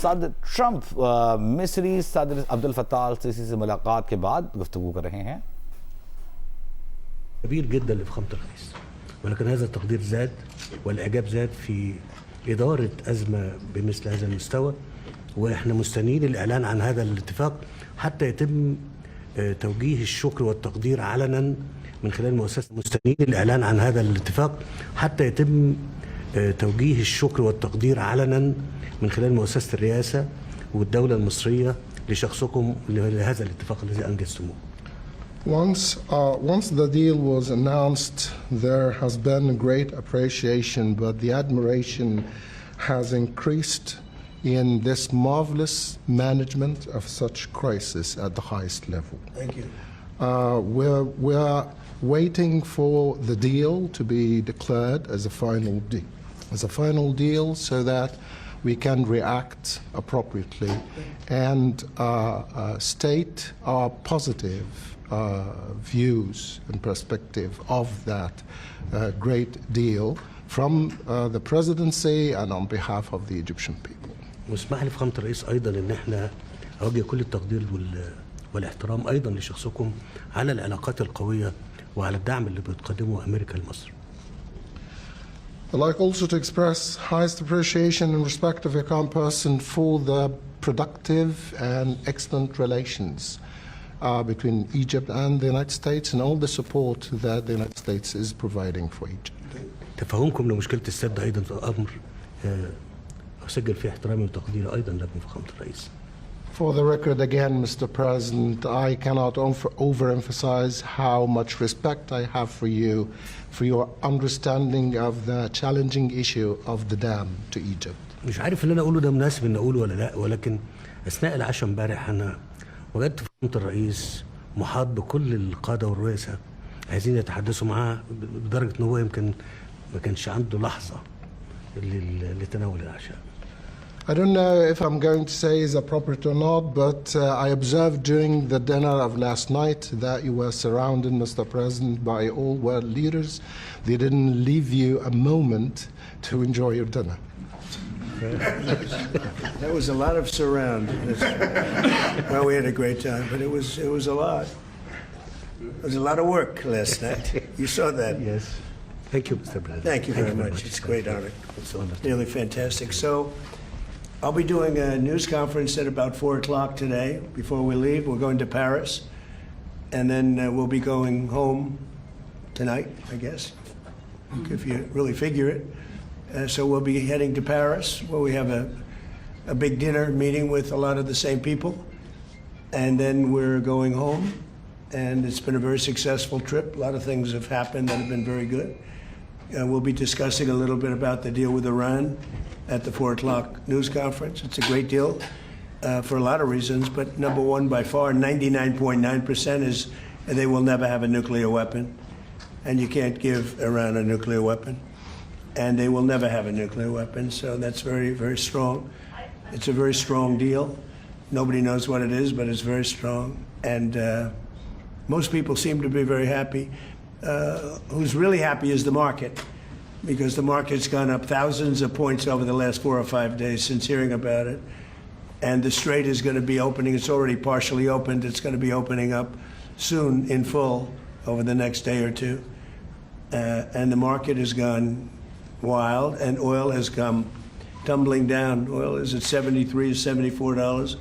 सदर ट्रंप मिस्री सदर अब्दुल फत्ताह अल सीसी से मुलाकात के बाद गुफ्तगू कर रहे हैं। كبير جدا لفخامة الرئيس، ولكن هذا التقدير زاد والإعجاب زاد في إدارة أزمة بمثل هذا المستوى، وإحنا مستنيين الإعلان عن هذا الاتفاق حتى يتم توجيه الشكر والتقدير علنا من خلال مؤسسة. مستنيين الإعلان عن هذا الاتفاق حتى يتم توجيه الشكر والتقدير علنا من خلال مؤسسة الرئاسة والدولة المصرية لشخصكم لهذا الاتفاق الذي أنجزتموه. Once the deal was announced, there has been great appreciation, but the admiration has increased in this marvelous management of such crisis at the highest level. Thank you. We're waiting for the deal to be declared as a final deal, so that we can react appropriately and state our positive views and perspective of that great deal from the presidency and on behalf of the Egyptian people. واسمح لي فخامة الرئيس أيضا إن احنا أوجه كل التقدير والاحترام أيضا لشخصكم على العلاقات القوية وعلى الدعم اللي بتقدمه أمريكا لمصر. I'd like also to express highest appreciation and respect of your calm person for the productive and excellent relations between Egypt and the United States and all the support that the United States is providing for Egypt. تفهمكم لمشكلة السد أيضا أمر أسجل فيه احترامي وتقديري أيضا لكم فخامة الرئيس. For the record again, Mr. President, I cannot overemphasize how much respect I have for you, for your understanding of the challenging issue of the dam to Egypt. مش عارف اللي أنا أقوله ده مناسب إن أقوله ولا لا، ولكن أثناء العشاء امبارح أنا وجدت فخامة الرئيس محاط بكل القادة والرؤساء عايزين يتحدثوا معاه بدرجة إن هو يمكن ما كانش عنده لحظة لتناول العشاء. I don't know if I'm going to say is appropriate or not, but I observed during the dinner of last night that you were surrounded, Mr. President, by all world leaders. They didn't leave you a moment to enjoy your dinner. That was a lot of surround. Well, we had a great time, but it was a lot. It was a lot of work last night. You saw that. Yes. Thank you, Mr. President. Thank you very much. It's a great honor. It's really fantastic. So I'll be doing a news conference at about 4 o'clock today. Before we leave, we're going to Paris, and then we'll be going home tonight, I guess, if you really figure it. So we'll be heading to Paris, where we have a big dinner meeting with a lot of the same people, and then we're going home. And it's been a very successful trip. A lot of things have happened that have been very good. We'll be discussing a little bit about the deal with Iran at the 4 o'clock news conference. It's a great deal for a lot of reasons, but number one, by far, 99.9% is they will never have a nuclear weapon, and you can't give Iran a nuclear weapon, and they will never have a nuclear weapon, so that's very, very strong. It's a very strong deal. Nobody knows what it is, but it's very strong, and most people seem to be very happy. Who's really happy is the market, because the market's gone up thousands of points over the last 4 or 5 days since hearing about it. And the Strait is going to be opening. It's already partially opened. It's going to be opening up soon in full over the next day or two. And the market has gone wild, and oil has come tumbling down. Oil is at $73 to $74,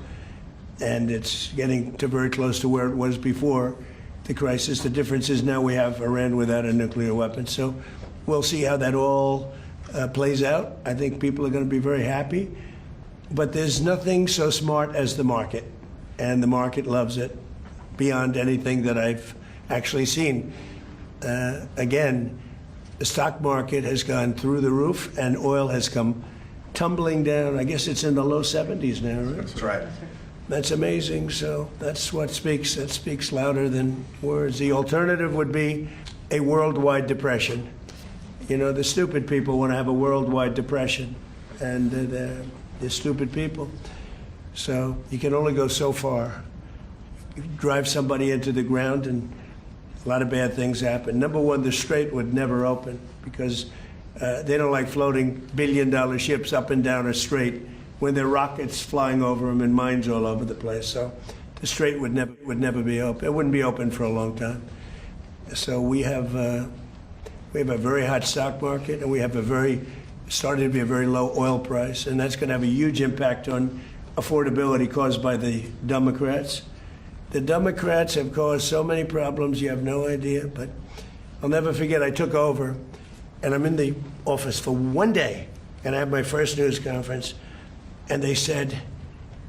and it's getting to very close to where it was before the crisis. The difference is now we have Iran without a nuclear weapon. So we'll see how that all plays out. I think people are going to be very happy. But there's nothing so smart as the market. And the market loves it beyond anything that I've actually seen. Again, the stock market has gone through the roof, and oil has come tumbling down. I guess it's in the low 70s now, right? That's right. That's amazing. So that's what speaks. That speaks louder than words. The alternative would be a worldwide depression. You know, the stupid people want to have a worldwide depression, and they're stupid people. So you can only go so far. You drive somebody into the ground, and a lot of bad things happen. Number one, the Strait would never open because they don't like floating billion-dollar ships up and down a strait when there are rockets flying over them and mines all over the place. So the strait would never be open. It wouldn't be open for a long time. So we have a very hot stock market, and we have started to be a very low oil price, and that's going to have a huge impact on affordability caused by the Democrats. The Democrats have caused so many problems, you have no idea. But I'll never forget, I took over, and I'm in the office for one day, and I have my first news conference, and they said,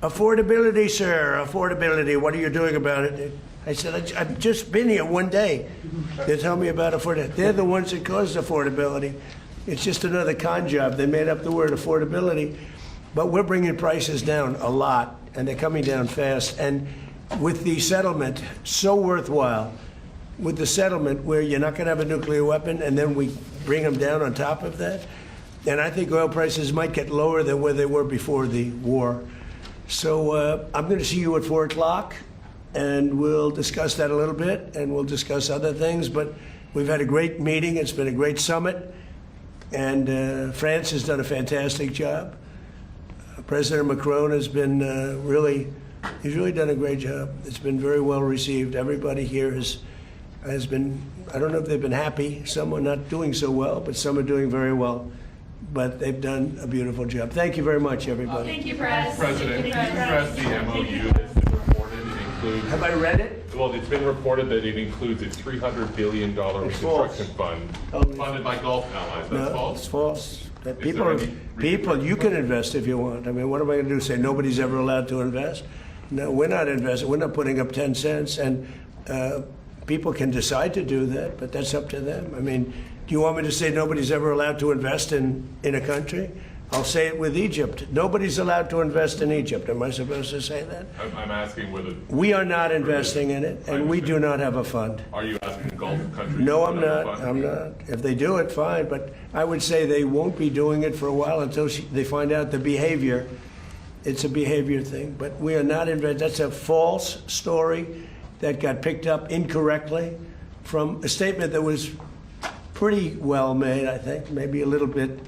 affordability, sir, affordability, what are you doing about it? I said, I've just been here one day. They tell me about affordability. They're the ones that caused affordability. It's just another con job. They made up the word affordability. But we're bringing prices down a lot, and they're coming down fast. And with the settlement, so worthwhile, with the settlement where you're not going to have a nuclear weapon, and then we bring them down on top of that. And I think oil prices might get lower than where they were before the war. So I'm going to see you at 4 o'clock. And we'll discuss that a little bit, and we'll discuss other things. But we've had a great meeting. It's been a great summit. And France has done a fantastic job. President Macron has been he's really done a great job. It's been very well received. Everybody here has been, I don't know if they've been happy. Some are not doing so well, but some are doing very well. But they've done a beautiful job. Thank you very much, everybody. Thank you, Press. President, can you address the MOU that's been reported? It includes. Have I read it? Well, it's been reported that it includes a $300 billion reconstruction fund funded by Gulf allies. That's false? It's false. That Is there any people, you can invest if you want. I mean, what am I going to do? Say nobody's ever allowed to invest? No, we're not investing. We're not putting up 10 cents. And people can decide to do that, but that's up to them. I mean, do you want me to say nobody's ever allowed to invest in a country? I'll say it with Egypt. Nobody's allowed to invest in Egypt. Am I supposed to say that? I'm asking whether. We are not investing in it, and we do not have a fund. Are you asking Gulf countries? No, to I'm have a not. fund? I'm not. If they do it, fine. But I would say they won't be doing it for a while until they find out the behavior. It's a behavior thing. But we are not investing. That's a false story that got picked up incorrectly from a statement that was pretty well made, I think. Maybe a little bit,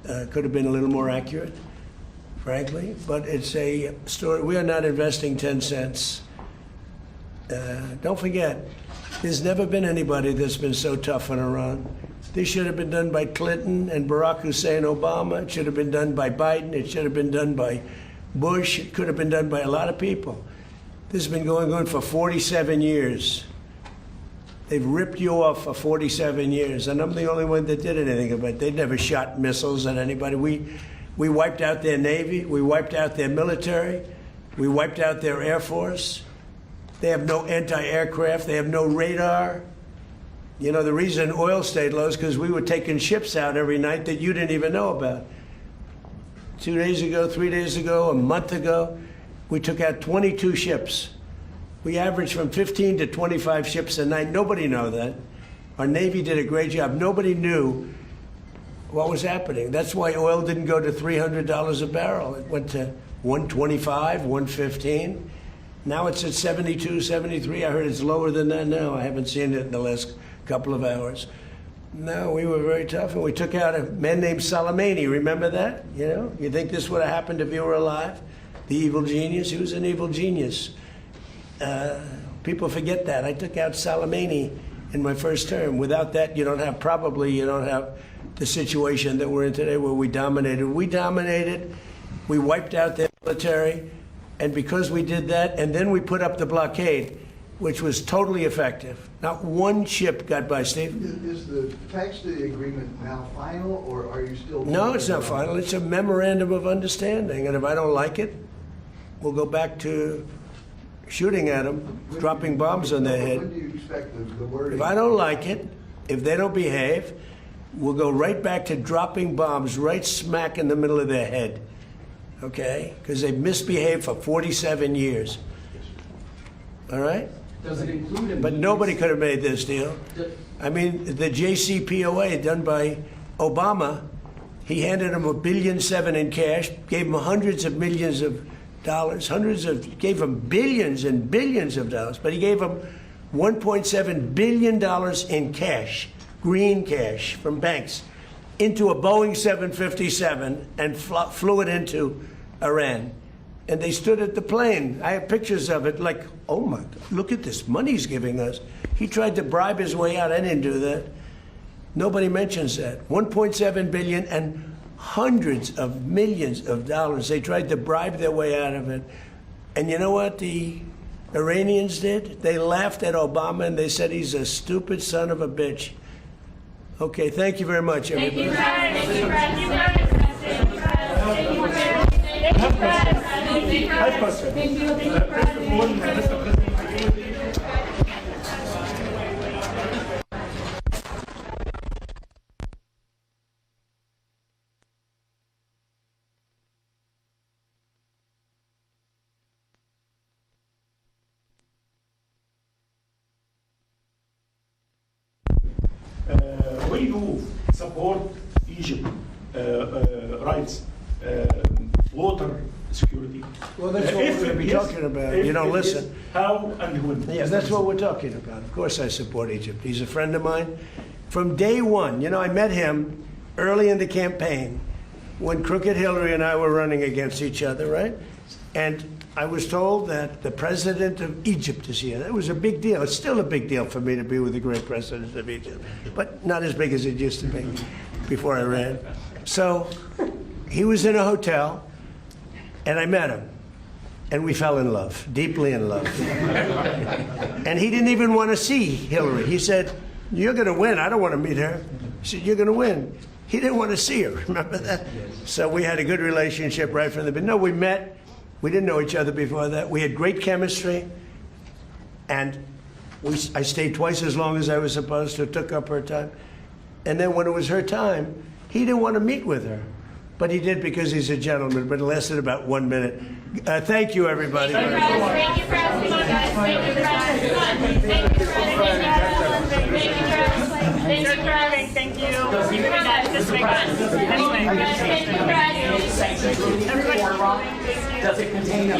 could have been a little more accurate, frankly. But it's a story. We are not investing 10 cents. Don't forget, there's never been anybody that's been so tough on Iran. This should have been done by Clinton and Barack Hussein Obama. It should have been done by Biden. It should have been done by Bush. It could have been done by a lot of people. This has been going on for 47 years. They've ripped you off for 47 years, and I'm the only one that did anything about it. They never shot missiles at anybody. We wiped out their Navy. We wiped out their military. We wiped out their Air Force. They have no anti-aircraft. They have no radar. You know, the reason oil stayed low is because we were taking ships out every night that you didn't even know about. 2 days ago, 3 days ago, a month ago, we took out 22 ships. We averaged from 15 to 25 ships a night. Nobody knew that. Our Navy did a great job. Nobody knew what was happening. That's why oil didn't go to $300 a barrel. It went to $125, $115. Now it's at 72, 73. I heard it's lower than that now. I haven't seen it in the last couple of hours. No, we were very tough, and we took out a man named Soleimani. Remember that? You know, you think this would have happened if you were alive? The evil genius. He was an evil genius. People forget that. I took out Soleimani in my first term. Without that, you don't have the situation that we're in today where we dominated. We wiped out their military, and because we did that, and then we put up the blockade, which was totally effective. Not one ship got by, Steve. Is the text of the agreement now final, or are you still? No, it's not final. It's a memorandum of understanding, and if I don't like it, we'll go back to shooting at them, dropping bombs on their head. When do you expect the wording? If I don't like it, if they don't behave, we'll go right back to dropping bombs right smack in the middle of their head, okay? Because they've misbehaved for 47 years. All right? Does it include? But nobody could have made this deal. I mean, the JCPOA done by Obama, he handed them $1.7 billion in cash, gave them hundreds of millions of dollars, gave them billions and billions of dollars, but he gave them $1.7 billion in cash, green cash from banks, into a Boeing 757 and flew it into Iran. And they stood at the plane. I have pictures of it, like, oh my God, look at this money he's giving us. He tried to bribe his way out. I didn't do that. Nobody mentions that. 1.7 billion and hundreds of millions of dollars. They tried to bribe their way out of it. And you know what the Iranians did? They laughed at Obama and they said he's a stupid son of a bitch. Okay, thank you very much, everybody. Thank you, Brad. Thank you, Brad. Thank you, Brad. Thank you, Brad. Thank you, Brad. Thank you, Brad. Thank you, Brad. We do support Egypt rights, water security. Well, that's what we're going to be talking about. You don't listen. How and when? Yes, that's what we're talking about. Of course I support Egypt. He's a friend of mine. From day one, you know, I met him early in the campaign when Crooked Hillary and I were running against each other, right? And I was told that the president of Egypt is here. That was a big deal. It's still a big deal for me to be with the great president of Egypt, but not as big as it used to be before I ran. So he was in a hotel, and I met him, and we fell in love, deeply in love. And he didn't even want to see Hillary. He said, "You're going to win. I don't want to meet her." He said, "You're going to win." He didn't want to see her. Remember that? So we had a good relationship right from the beginning. No, we met. We didn't know each other before that. We had great chemistry, and I stayed twice as long as I was supposed to, took up her time. And then when it was her time, he didn't want to meet with her. But he did because he's a gentleman, but it lasted about 1 minute. Thank you, everybody. Thank you for asking me, guys. Thank you for asking me. Thank you for asking me. Thank you for having. Thank you. You can guys this way, guys. This way. Thank you, guys. Everybody. Does it contain a